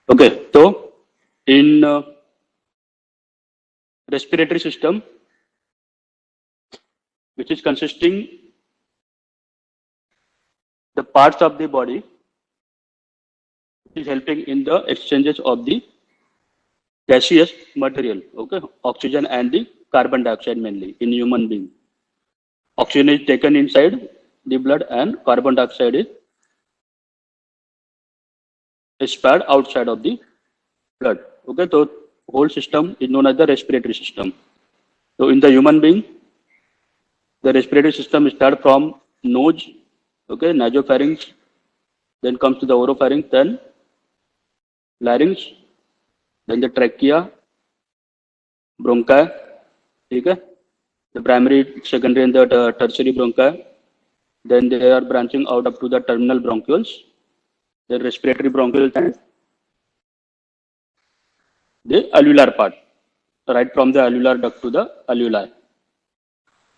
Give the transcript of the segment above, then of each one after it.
Okay, so in respiratory system, which is consisting the parts of the body, is helping in the exchanges of the gaseous material, okay, oxygen and the carbon dioxide mainly in human being. Oxygen is taken inside the blood and carbon dioxide is expired outside of the blood. Okay, so whole system is known as the respiratory system. So in the human being, the respiratory system starts from nose, okay, nasopharynx, then comes to the oropharynx, then larynx, then the trachea, bronchi, okay, the primary, secondary, and the tertiary bronchi. Then they are branching out up to the terminal bronchioles, the respiratory bronchioles, and the alveolar part, right from the alveolar duct to the alveoli.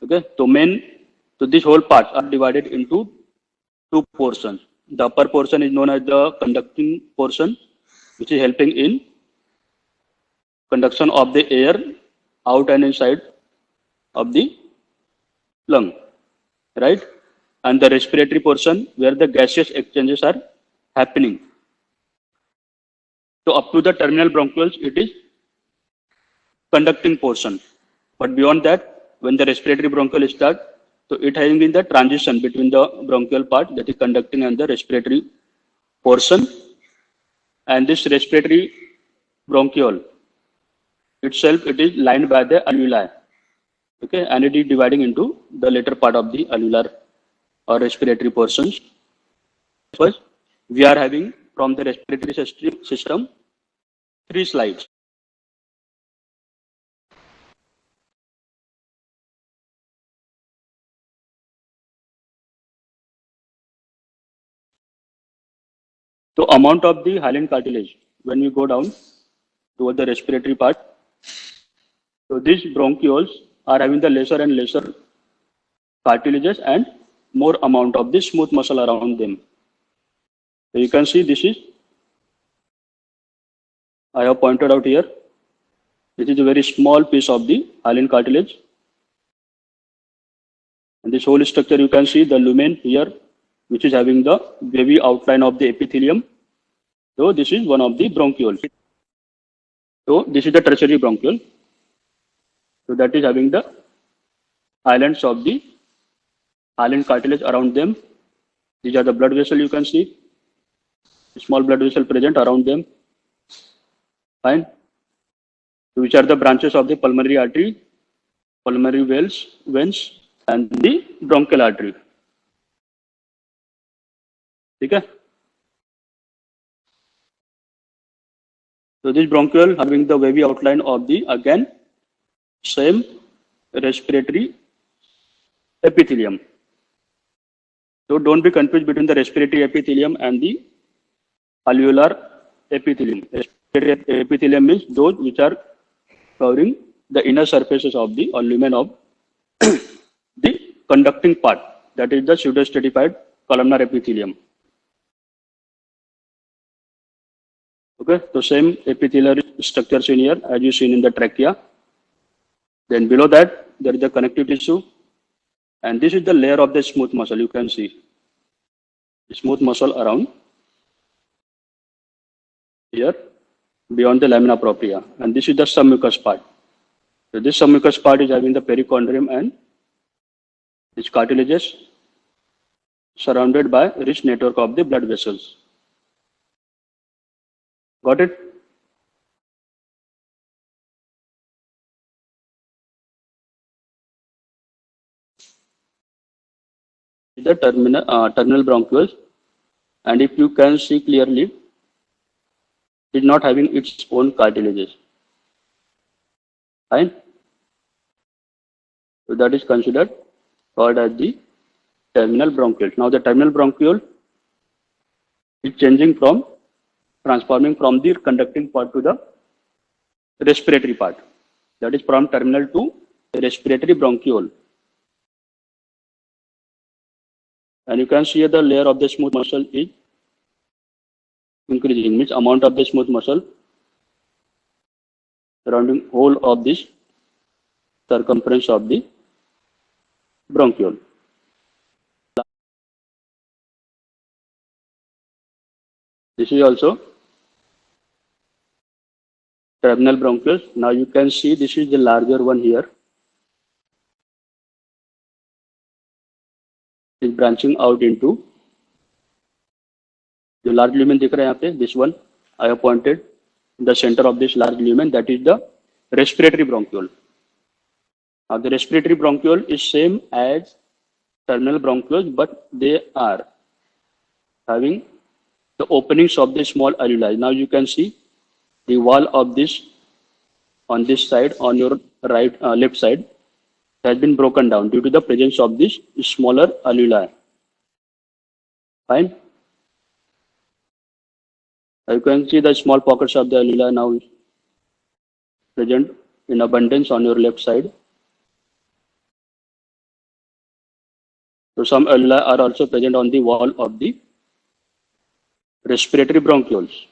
Okay, so these whole parts are divided into two portions. The upper portion is known as the conducting portion, which is helping in conduction of the air out and inside of the lung, right? And the respiratory portion where the gaseous exchanges are happening. So up to the terminal bronchioles, it is conducting portion. But beyond that, when the respiratory bronchiole starts, so it having in the transition between the bronchial part, that is conducting, and the respiratory portion. And this respiratory bronchiole itself, it is lined by the alveoli. Okay, and it is dividing into the later part of the alveolar or respiratory portions. First, we are having from the respiratory system 3 slides. So amount of the hyaline cartilage when we go down toward the respiratory part. So these bronchioles are having the lesser and lesser cartilages and more amount of the smooth muscle around them. So you can see this is, I have pointed out here, this is a very small piece of the hyaline cartilage. And this whole structure you can see the lumen here, which is having the wavy outline of the epithelium. So this is one of the bronchioles. So this is the tertiary bronchiole. So that is having the islands of the hyaline cartilage around them. These are the blood vessel you can see. Small blood vessel present around them. Fine. Which are the branches of the pulmonary artery, pulmonary veins, and the bronchial artery. Okay. So this bronchiole having the wavy outline of the again same respiratory epithelium. So don't be confused between the respiratory epithelium and the alveolar epithelium. Respiratory epithelium means those which are covering the inner surfaces of the or lumen of the conducting part, that is the pseudostratified columnar epithelium. Okay, so same epithelial structures in here as you seen in the trachea. Then below that there is the connective tissue, and this is the layer of the smooth muscle. You can see smooth muscle around here beyond the lamina propria, and this is the submucous part. So this submucous part is having the perichondrium and its cartilages surrounded by rich network of the blood vessels. Got it? The terminal bronchioles, and if you can see clearly, it is not having its own cartilages. Fine. So that is considered called as the terminal bronchiole. Now the terminal bronchiole is transforming from the conducting part to the respiratory part. That is from terminal to respiratory bronchiole. And you can see the layer of the smooth muscle is increasing means amount of the smooth muscle surrounding whole of this circumference of the bronchiole. This is also terminal bronchioles. Now you can see this is the larger one here. Is branching out into the large lumen दिख रहा है यहाँ पे. This one I have pointed in the center of this large lumen, that is the respiratory bronchiole. Now the respiratory bronchiole is same as terminal bronchioles, but they are having the openings of the small alveoli. Now you can see the wall of this on this side, on your right left side, has been broken down due to the presence of this smaller alveoli. Fine. You can see the small pockets of the alveoli now present in abundance on your left side. So some alveoli are also present on the wall of the respiratory bronchioles.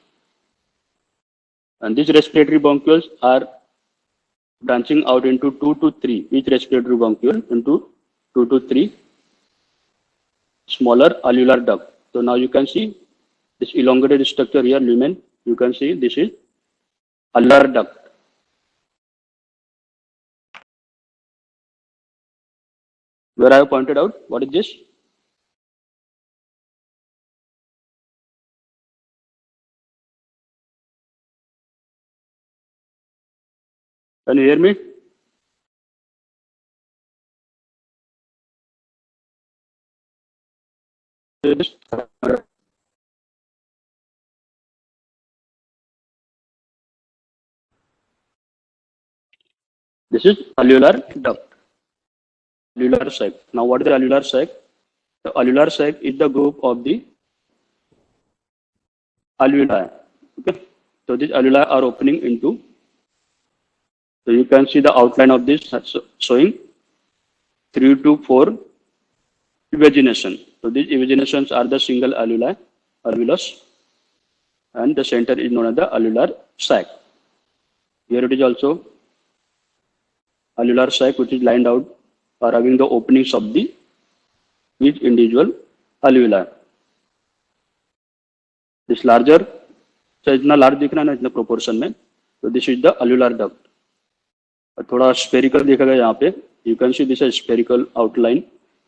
And these respiratory bronchioles are branching out into 2 to 3, each respiratory bronchiole into 2 to 3 smaller alveolar duct. So now you can see this elongated structure here, lumen. You can see this is alveolar duct. Where I have pointed out, what is this? Can you hear me? This is alveolar duct, alveolar sac. Now what is the alveolar sac? The alveolar sac is the group of the alveoli. Okay. So these alveoli are opening into. So you can see the outline of this showing 3 to 4 evagination. So these evaginations are the single alveolus, and the center is known as the alveolar sac. Here it is also alveolar sac, which is lined out or having the openings of the each individual alveoli. This larger, so इतना large दिख रहा है ना इतना proportion में. So this is the alveolar duct. थोड़ा spherical देखा गया यहाँ पे. You can see this is spherical outline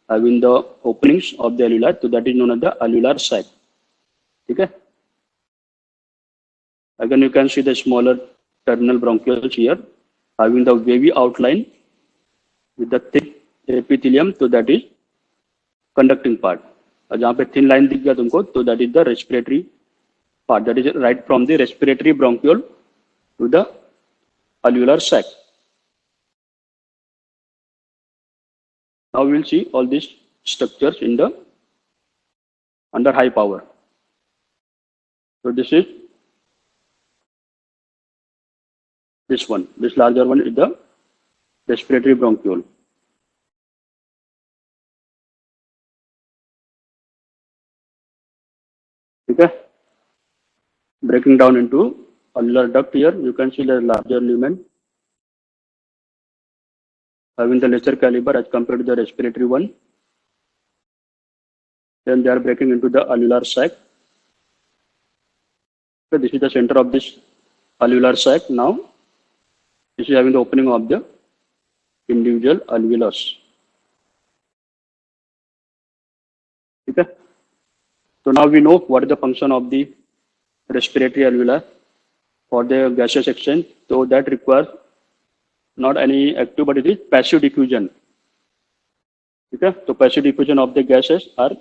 having the openings of the alveoli. So that is known as the alveolar sac. ठीक है? Again you can see the smaller terminal bronchioles here having the wavy outline with the thick epithelium. So that is conducting part. जहाँ पे thin line दिख गया तुमको, तो that is the respiratory part. That is right from the respiratory bronchiole to the alveolar sac. Now we will see all these structures in the under high power. So this is this one. This larger one is the respiratory bronchiole. Okay. Breaking down into alveolar duct here, you can see the larger lumen having the lesser caliber as compared to the respiratory one. Then they are breaking into the alveolar sac. So this is the center of this alveolar sac. Now this is having the opening of the individual alveolus. Okay. So now we know what is the function of the respiratory alveoli for the gaseous exchange. So that requires not any active, but it is passive diffusion. Okay. So passive diffusion of the gases are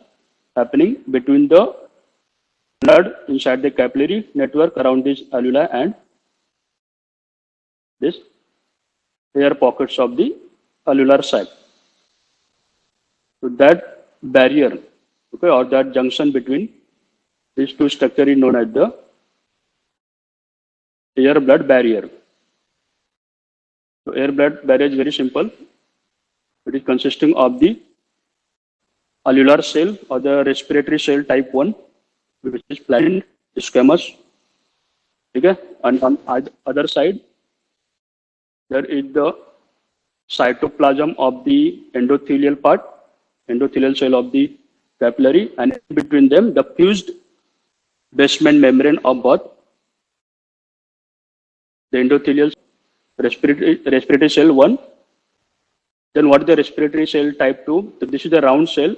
happening between the blood inside the capillary network around this alveoli and this air pockets of the alveolar sac. So that barrier, okay, or that junction between these two structures is known as the air-blood barrier. So air-blood barrier is very simple. It is consisting of the alveolar cell or the respiratory cell type 1, which is flattened squamous. Okay, and on other side, there is the cytoplasm of the endothelial part, endothelial cell of the capillary, and in between them, the fused basement membrane of both the endothelial respiratory cell 1. Then what is the respiratory cell type 2? So this is the round cell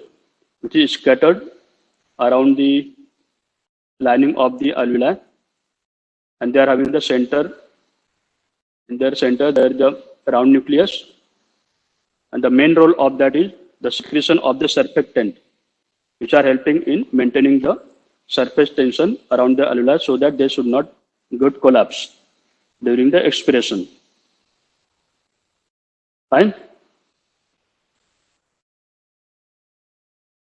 which is scattered around the lining of the alveoli, and they are having the center. In their center, there is the round nucleus, and the main role of that is the secretion of the surfactant, which are helping in maintaining the surface tension around the alveoli so that they should not get collapse during the expiration. Fine.